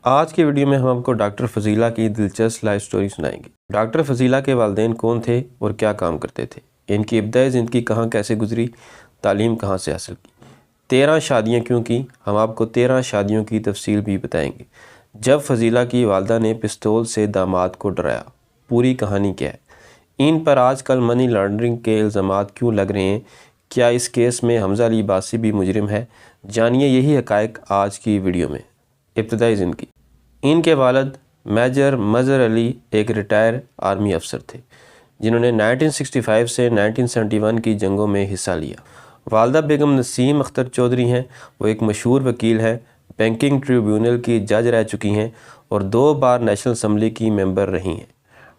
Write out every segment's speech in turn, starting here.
آج کی ویڈیو میں ہم آپ کو ڈاکٹر فضیلہ کی دلچسپ لائف سٹوری سنائیں گے۔ ڈاکٹر فضیلہ کے والدین کون تھے اور کیا کام کرتے تھے؟ ان کی ابتدائی زندگی کہاں کیسے گزری؟ تعلیم کہاں سے حاصل کی؟ 13 شادیاں کیوں کی؟ ہم آپ کو 13 شادیوں کی تفصیل بھی بتائیں گے۔ جب فضیلہ کی والدہ نے پستول سے داماد کو ڈرایا، پوری کہانی کیا ہے؟ ان پر آج کل منی لانڈرنگ کے الزامات کیوں لگ رہے ہیں؟ کیا اس کیس میں حمزہ علی عباسی بھی مجرم ہے؟ جانیے یہی حقائق آج کی ویڈیو میں۔ ابتدائی زندگی۔ ان کے والد میجر مظہر علی ایک ریٹائر آرمی افسر تھے جنہوں نے 1965 سے 1971 کی جنگوں میں حصہ لیا۔ والدہ بیگم نسیم اختر چودھری ہیں، وہ ایک مشہور وکیل ہیں، بینکنگ ٹریبیونل کی جج رہ چکی ہیں اور 2 بار نیشنل اسمبلی کی ممبر رہی ہیں۔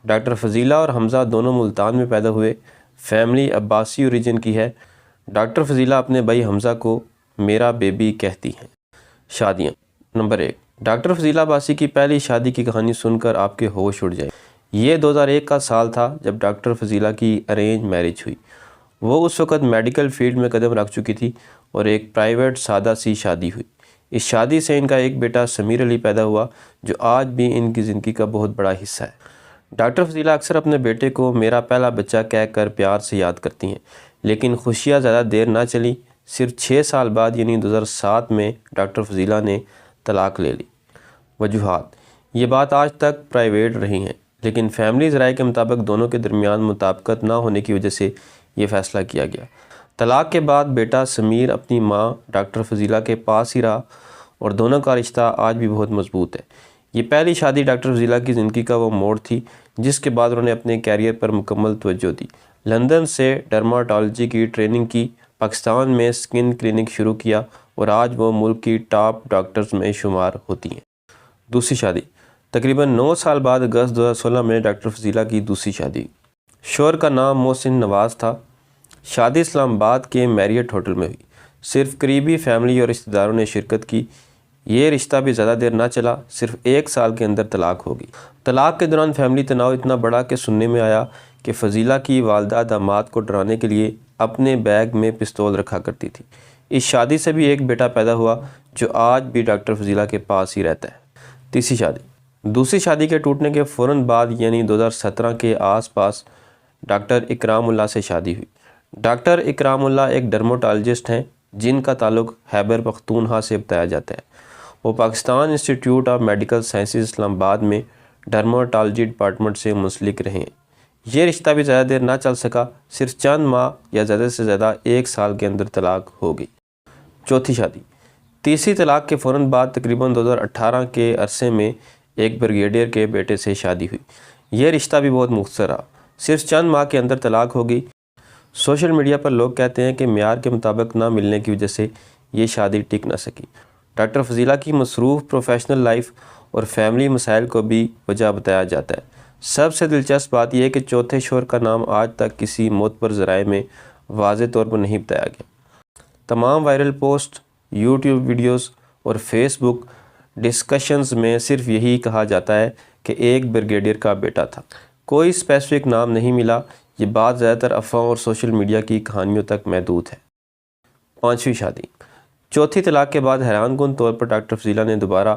ڈاکٹر فضیلہ اور حمزہ دونوں ملتان میں پیدا ہوئے۔ فیملی عباسی اوریجن کی ہے۔ ڈاکٹر فضیلہ اپنے بھائی حمزہ کو میرا بیبی کہتی ہیں۔ شادیاں۔ نمبر 1، ڈاکٹر فضیلہ عباسی کی پہلی شادی کی کہانی سن کر آپ کے ہوش اڑ جائیں۔ یہ 2001 کا سال تھا جب ڈاکٹر فضیلہ کی ارینج میرج ہوئی۔ وہ اس وقت میڈیکل فیلڈ میں قدم رکھ چکی تھی اور ایک پرائیویٹ سادہ سی شادی ہوئی۔ اس شادی سے ان کا ایک بیٹا سمیر علی پیدا ہوا جو آج بھی ان کی زندگی کا بہت بڑا حصہ ہے۔ ڈاکٹر فضیلہ اکثر اپنے بیٹے کو میرا پہلا بچہ کہہ کر پیار سے یاد کرتی ہیں، لیکن خوشیاں زیادہ دیر نہ چلی۔ صرف 6 سال بعد یعنی 2007 میں ڈاکٹر فضیلہ نے طلاق لے لی۔ وجوہات۔ یہ بات آج تک پرائیویٹ رہی ہیں، لیکن فیملی ذرائع کے مطابق دونوں کے درمیان مطابقت نہ ہونے کی وجہ سے یہ فیصلہ کیا گیا۔ طلاق کے بعد بیٹا سمیر اپنی ماں ڈاکٹر فضیلہ کے پاس ہی رہا اور دونوں کا رشتہ آج بھی بہت مضبوط ہے۔ یہ پہلی شادی ڈاکٹر فضیلہ کی زندگی کا وہ موڑ تھی جس کے بعد انہوں نے اپنے کیریئر پر مکمل توجہ دی۔ لندن سے ڈرماٹالوجی کی ٹریننگ کی، پاکستان میں سکن کلینک شروع کیا اور آج وہ ملک کی ٹاپ ڈاکٹرز میں شمار ہوتی ہیں۔ دوسری شادی۔ تقریباً 9 سال بعد اگست 2016 میں ڈاکٹر فضیلہ کی دوسری شادی ہوئی۔ شوہر کا نام محسن نواز تھا۔ شادی اسلام آباد کے میریٹ ہوٹل میں ہوئی۔ صرف قریبی فیملی اور رشتہ داروں نے شرکت کی۔ یہ رشتہ بھی زیادہ دیر نہ چلا، صرف 1 سال کے اندر طلاق ہو گئی۔ طلاق کے دوران فیملی تناؤ اتنا بڑا کہ سننے میں آیا کہ فضیلہ کی والدہ داماد کو ڈرانے کے لیے اپنے بیگ میں پستول رکھا کرتی تھی۔ اس شادی سے بھی ایک بیٹا پیدا ہوا جو آج بھی ڈاکٹر فضیلہ کے پاس ہی رہتا ہے۔ تیسری شادی۔ دوسری شادی کے ٹوٹنے کے فوراً بعد یعنی 2017 کے آس پاس ڈاکٹر اکرام اللہ سے شادی ہوئی۔ ڈاکٹر اکرام اللہ ایک ڈرماٹالوجسٹ ہیں جن کا تعلق خیبر پختونخوا سے بتایا جاتا ہے۔ وہ پاکستان انسٹی ٹیوٹ آف میڈیکل سائنسز اسلام آباد میں ڈرماٹالوجی ڈپارٹمنٹ سے منسلک رہے ہیں۔ یہ رشتہ بھی زیادہ دیر نہ چل سکا، صرف چند ماہ یا زیادہ سے زیادہ 1 سال کے اندر طلاق ہو گئی۔ چوتھی شادی۔ تیسری طلاق کے فوراً بعد تقریباً 2018 کے عرصے میں ایک بریگیڈیئر کے بیٹے سے شادی ہوئی۔ یہ رشتہ بھی بہت مختصر رہا، صرف چند ماہ کے اندر طلاق ہو گئی۔ سوشل میڈیا پر لوگ کہتے ہیں کہ معیار کے مطابق نہ ملنے کی وجہ سے یہ شادی ٹک نہ سکی۔ ڈاکٹر فضیلہ کی مصروف پروفیشنل لائف اور فیملی مسائل کو بھی وجہ بتایا جاتا ہے۔ سب سے دلچسپ بات یہ ہے کہ چوتھے شوہر کا نام آج تک کسی معتبر ذرائع میں واضح طور پر نہیں بتایا گیا۔ تمام وائرل پوسٹ، یوٹیوب ویڈیوز اور فیس بک ڈسکشنز میں صرف یہی کہا جاتا ہے کہ ایک بریگیڈیئر کا بیٹا تھا۔ کوئی اسپیسیفک نام نہیں ملا۔ یہ بات زیادہ تر افواہ اور سوشل میڈیا کی کہانیوں تک محدود ہے۔ پانچویں شادی۔ چوتھی طلاق کے بعد حیران کن طور پر ڈاکٹر فضیلہ نے دوبارہ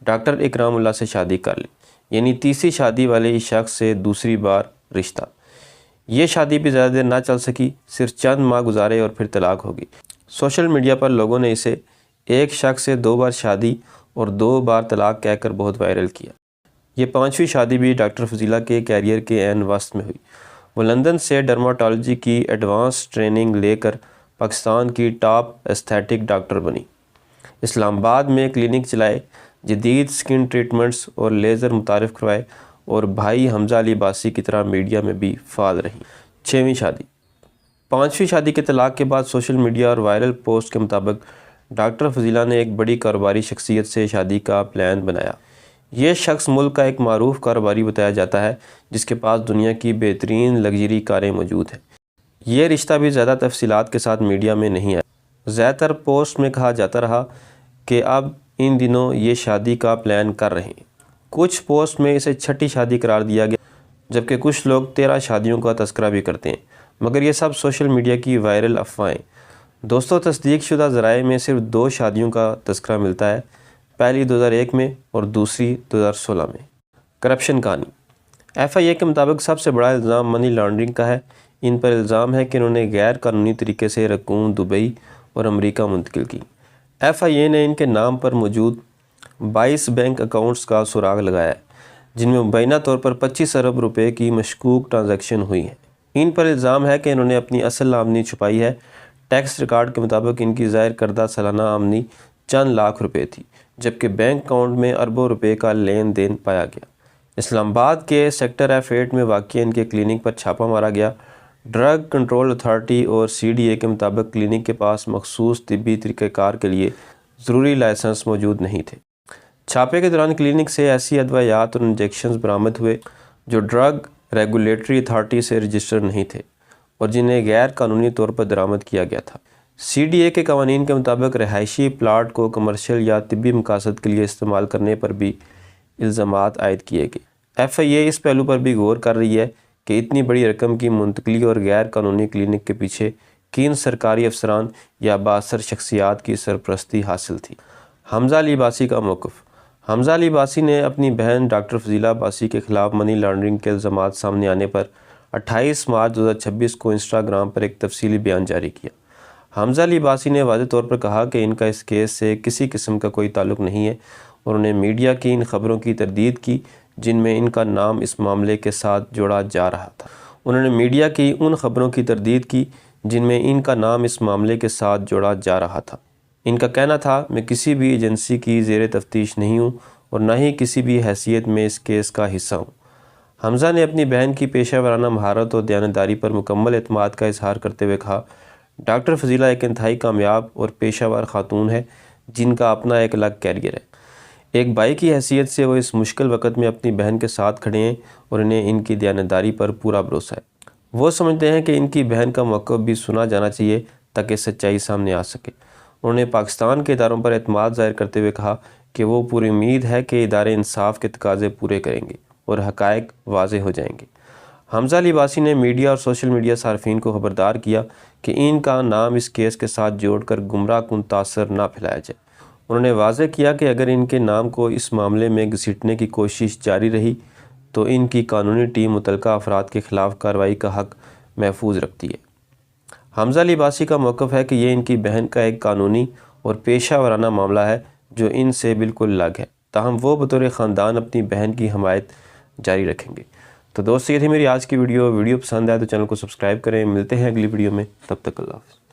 ڈاکٹر اکرام اللہ سے شادی کر لی، یعنی تیسری شادی والے اس شخص سے دوسری بار رشتہ۔ یہ شادی بھی زیادہ دیر نہ چل سکی، صرف چند ماہ گزارے اور پھر طلاق ہو گئی۔ سوشل میڈیا پر لوگوں نے اسے ایک شخص سے 2 بار شادی اور 2 بار طلاق کہہ کر بہت وائرل کیا۔ یہ 5ویں شادی بھی ڈاکٹر فضیلہ کے کیریئر کے عین وسط میں ہوئی۔ وہ لندن سے ڈرماٹالوجی کی ایڈوانس ٹریننگ لے کر پاکستان کی ٹاپ ایستھیٹک ڈاکٹر بنی۔ اسلام آباد میں کلینک چلائے، جدید سکن ٹریٹمنٹس اور لیزر متعارف کروائے اور بھائی حمزہ علی عباسی کی طرح میڈیا میں بھی فعال رہیں۔ 6ویں شادی۔ 5ویں شادی کے طلاق کے بعد سوشل میڈیا اور وائرل پوسٹ کے مطابق ڈاکٹر فضیلہ نے ایک بڑی کاروباری شخصیت سے شادی کا پلان بنایا۔ یہ شخص ملک کا ایک معروف کاروباری بتایا جاتا ہے جس کے پاس دنیا کی بہترین لگژری کاریں موجود ہیں۔ یہ رشتہ بھی زیادہ تفصیلات کے ساتھ میڈیا میں نہیں آیا۔ زیادہ تر پوسٹ میں کہا جاتا رہا کہ اب ان دنوں یہ شادی کا پلان کر رہے ہیں۔ کچھ پوسٹ میں اسے چھٹی شادی قرار دیا گیا، جبکہ کچھ لوگ 13 شادیوں کا تذکرہ بھی کرتے ہیں، مگر یہ سب سوشل میڈیا کی وائرل افواہیں۔ دوستوں، تصدیق شدہ ذرائع میں صرف 2 شادیوں کا تذکرہ ملتا ہے۔ پہلی 2001 میں اور دوسری 2016 میں۔ کرپشن کہانی۔ FIA کے مطابق سب سے بڑا الزام منی لانڈرنگ کا ہے۔ ان پر الزام ہے کہ انہوں نے غیر قانونی طریقے سے رقوم دبئی اور امریکہ منتقل کی۔ FIA نے ان کے نام پر موجود 22 بینک اکاؤنٹس کا سراغ لگایا ہے، جن میں مبینہ طور پر 25 ارب روپے کی مشکوک ٹرانزیکشن ہوئی ہیں۔ ان پر الزام ہے کہ انہوں نے اپنی اصل آمدنی چھپائی ہے۔ ٹیکس ریکارڈ کے مطابق ان کی ظاہر کردہ سالانہ آمدنی چند لاکھ روپے تھی، جبکہ بینک اکاؤنٹ میں اربوں روپے کا لین دین پایا گیا۔ اسلام آباد کے سیکٹر F8 میں واقع ان کے کلینک پر چھاپا مارا گیا۔ ڈرگ کنٹرول اتھارٹی اور CDA کے مطابق کلینک کے پاس مخصوص طبی طریقہ کار کے لیے ضروری لائسنس موجود نہیں تھے۔ چھاپے کے دوران کلینک سے ایسی ادویات اور انجیکشنز برآمد ہوئے جو ڈرگ ریگولیٹری اتھارٹی سے رجسٹرڈ نہیں تھے اور جنہیں غیر قانونی طور پر درآمد کیا گیا تھا۔ CDA کے قوانین کے مطابق رہائشی پلاٹ کو کمرشل یا طبی مقاصد کے لیے استعمال کرنے پر بھی الزامات عائد کیے گئے۔ FIA اس پہلو پر بھی غور کر رہی ہے کہ اتنی بڑی رقم کی منتقلی اور غیر قانونی کلینک کے پیچھے کن سرکاری افسران یا بااثر شخصیات کی سرپرستی حاصل تھی۔ حمزہ علی عباسی کا موقف۔ حمزہ علی عباسی نے اپنی بہن ڈاکٹر فضیلہ عباسی کے خلاف منی لانڈرنگ کے الزامات سامنے آنے پر 28 مارچ 2026 کو انسٹاگرام پر ایک تفصیلی بیان جاری کیا۔ حمزہ علی عباسی نے واضح طور پر کہا کہ ان کا اس کیس سے کسی قسم کا کوئی تعلق نہیں ہے اور انہوں نے میڈیا کی ان خبروں کی تردید کی جن میں ان کا نام اس معاملے کے ساتھ جوڑا جا رہا تھا۔ انہوں نے میڈیا کی ان خبروں کی تردید کی جن میں ان کا نام اس معاملے کے ساتھ جوڑا جا رہا تھا۔ ان کا کہنا تھا، میں کسی بھی ایجنسی کی زیر تفتیش نہیں ہوں اور نہ ہی کسی بھی حیثیت میں اس کیس کا حصہ ہوں۔ حمزہ نے اپنی بہن کی پیشہ ورانہ مہارت اور دیانتداری پر مکمل اعتماد کا اظہار کرتے ہوئے کہا، ڈاکٹر فضیلہ ایک انتہائی کامیاب اور پیشہ ور خاتون ہے جن کا اپنا ایک الگ کیریئر ہے۔ ایک بھائی کی حیثیت سے وہ اس مشکل وقت میں اپنی بہن کے ساتھ کھڑے ہیں اور انہیں ان کی دیانتداری پر پورا بھروسہ ہے۔ وہ سمجھتے ہیں کہ ان کی بہن کا موقف بھی سنا جانا چاہیے تاکہ سچائی سامنے آ سکے۔ انہوں نے پاکستان کے اداروں پر اعتماد ظاہر کرتے ہوئے کہا کہ وہ پوری امید ہے کہ ادارے انصاف کے تقاضے پورے کریں گے اور حقائق واضح ہو جائیں گے۔ حمزہ علی عباسی نے میڈیا اور سوشل میڈیا صارفین کو خبردار کیا کہ ان کا نام اس کیس کے ساتھ جوڑ کر گمراہ کن تاثر نہ پھیلایا جائے۔ انہوں نے واضح کیا کہ اگر ان کے نام کو اس معاملے میں گھسیٹنے کی کوشش جاری رہی تو ان کی قانونی ٹیم متعلقہ افراد کے خلاف کارروائی کا حق محفوظ رکھتی ہے۔ حمزہ علی عباسی کا موقف ہے کہ یہ ان کی بہن کا ایک قانونی اور پیشہ ورانہ معاملہ ہے جو ان سے بالکل الگ ہے، تاہم وہ بطور خاندان اپنی بہن کی حمایت جاری رکھیں گے۔ تو دوستو، یہ تھی میری آج کی ویڈیو پسند آئے تو چینل کو سبسکرائب کریں۔ ملتے ہیں اگلی ویڈیو میں، تب تک اللہ حافظ۔